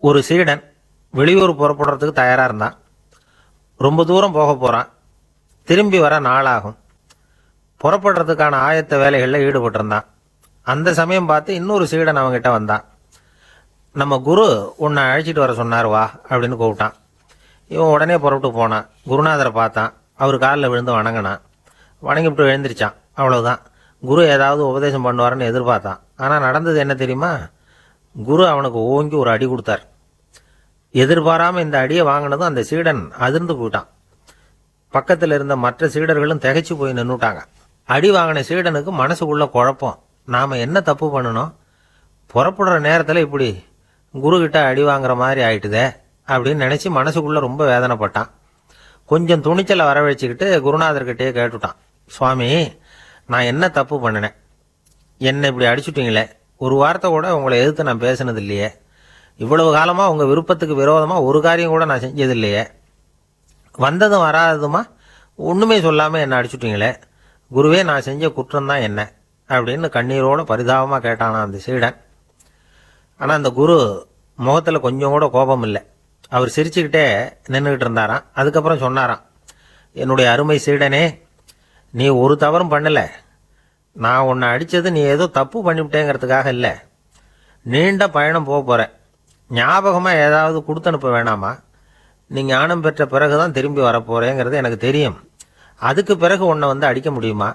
ஒரு சீடன் வெளியூர் புறப்படுறதுக்கு தயாராக இருந்தான். ரொம்ப தூரம் போக போகிறான். திரும்பி வர நாளாகும். புறப்படுறதுக்கான ஆயத்த வேலைகளில் ஈடுபட்டிருந்தான். அந்த சமயம் பார்த்து இன்னொரு சீடன் அவங்ககிட்ட வந்தான். நம்ம குரு உன்னை அழைச்சிட்டு வர சொன்னார் வா அப்படின்னு கூப்பிட்டான். இவன் உடனே புறப்பட்டு போனான். குருநாதரை பார்த்தான். அவர் காலில் விழுந்து வணங்கினான். வணங்கிவிட்டு எழுந்திரிச்சான். அவ்வளவுதான். குரு ஏதாவது உபதேசம் பண்ணுவார்னு எதிர்பார்த்தான். ஆனால் நடந்தது என்ன தெரியுமா? குரு அவனுக்கு ஓங்கி ஒரு அடி கொடுத்தார். எதிர்பாராம இந்த அடியை வாங்கினதும் அந்த சீடன் அதிர்ந்து போயிட்டான். பக்கத்தில் இருந்த மற்ற சீடர்களும் திகைச்சு போய் நின்றுட்டாங்க. அடி வாங்கின சீடனுக்கு மனசுக்குள்ள குழப்பம். நாம என்ன தப்பு பண்ணணும்? புறப்படுற நேரத்தில் இப்படி குரு கிட்ட அடி வாங்குற மாதிரி ஆயிட்டுதே அப்படின்னு நினைச்சு மனசுக்குள்ள ரொம்ப வேதனைப்பட்டான். கொஞ்சம் துணிச்சலை வரவழைச்சிக்கிட்டு குருநாதர்கிட்டயே கேட்டுட்டான். சுவாமி, நான் என்ன தப்பு பண்ணினேன்? என்னை இப்படி அடிச்சுட்டீங்களே, ஒரு வார்த்தை கூட உங்களை எதிர்த்து நான் பேசினது இல்லையே, இவ்வளவு காலமா உங்க விருப்பத்துக்கு விரோதமா ஒரு காரியம் கூட நான் செஞ்சது இல்லையே, வந்ததும் வராததுமா ஒண்ணுமே சொல்லாம என்ன அடிச்சுட்டீங்களே, குருவே நான் செஞ்ச குற்றம் தான் என்ன அப்படின்னு கண்ணீரோட பரிதாபமா கேட்டானா அந்த சீடன். ஆனா அந்த குரு முகத்துல கொஞ்சம் கூட கோபம் இல்லை. அவர் சிரிச்சுக்கிட்டே நின்றுகிட்டு இருந்தாராம். அதுக்கப்புறம் சொன்னாராம், என்னுடைய அருமை சீடனே, நீ ஒரு தவறும் பண்ணல. நான் உன்னை அடிச்சது நீ ஏதோ தப்பு பண்ணிவிட்டேங்கிறதுக்காக இல்லை. நீண்ட பயணம் போக போறேன். ஞாபகமா ஏதாவது கொடுத்து அனுப்ப வேணாமா? நீ ஞானம் பெற்ற பிறகுதான் திரும்பி வரப்போறேங்கிறது எனக்கு தெரியும். அதுக்கு பிறகு உன்னை வந்து அடிக்க முடியுமா?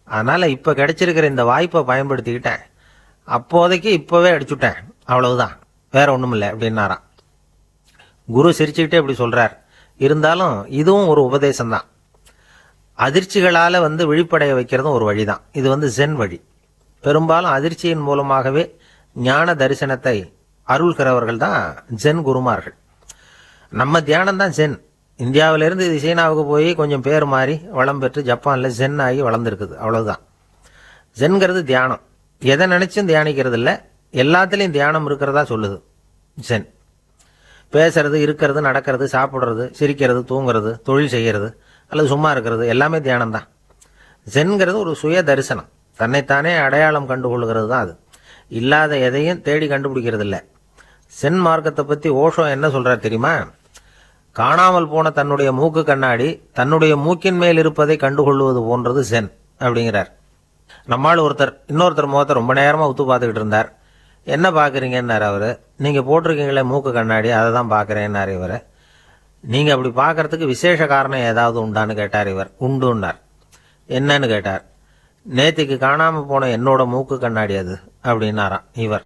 அதனால இப்ப கிடைச்சிருக்கிற இந்த வாய்ப்பை பயன்படுத்திக்கிட்டேன். அப்போதைக்கு இப்பவே அடிச்சுட்டேன், அவ்வளவுதான், வேற ஒண்ணும் இல்லை அப்படின்னாராம். குரு சிரிச்சுக்கிட்டே இப்படி சொல்றார். இருந்தாலும் இதுவும் ஒரு உபதேசம் தான். அதிர்ச்சிகளால விழிப்படைய வைக்கிறதும் ஒரு வழிதான். இது ஜென் வழி. பெரும்பாலும் அதிர்ச்சியின் மூலமாகவே ஞான தரிசனத்தை அருள்கிறவர்கள் தான் ஜென் குருமார்கள். நம்ம தியானம் தான் ஜென். இந்தியாவிலிருந்து இது சீனாவுக்கு போய் கொஞ்சம் பேர் மாறி வளம் பெற்று ஜப்பான்ல ஜென் ஆகி வளர்ந்துருக்குது, அவ்வளவுதான். ஜென்கிறது தியானம். எதை நினைச்சும் தியானிக்கிறது இல்லை, எல்லாத்துலேயும் தியானம் இருக்கிறதா சொல்லுது ஜென். பேசுறது, இருக்கிறது, நடக்கிறது, சாப்பிட்றது, சிரிக்கிறது, தூங்குறது, தொழில் செய்கிறது அல்லது சும்மா இருக்கிறது எல்லாமே தியானம் தான். ஜென்கிறது ஒரு சுய தரிசனம். தன்னைத்தானே அடையாளம் கண்டுகொள்கிறது தான் அது. இல்லாத எதையும் தேடி கண்டுபிடிக்கிறது இல்லை. சென் மார்க்கத்தை பற்றி ஓஷோ என்ன சொல்றார் தெரியுமா? காணாமல் போன தன்னுடைய மூக்கு கண்ணாடி தன்னுடைய மூக்கின் மேல் இருப்பதை கண்டுகொள்வது போன்றது சென் அப்படிங்கிறார். நம்மால் இன்னொருத்தர் முகத்தை ரொம்ப நேரமா உத்து பார்த்துக்கிட்டு இருந்தார். என்ன பாக்குறீங்கன்னாரு அவரு. நீங்க போட்டிருக்கீங்களே மூக்கு கண்ணாடி, அதை தான் பாக்குறேன்னாரு இவரு. நீங்க அப்படி பாக்கிறதுக்கு விசேஷ காரணம் ஏதாவது உண்டான்னு கேட்டார் இவர். உண்டுன்னார். என்னன்னு கேட்டார். நேத்திக்கு காணாம போன என்னோட மூக்கு கண்ணாடி அது அப்படின்னாராம் இவர்.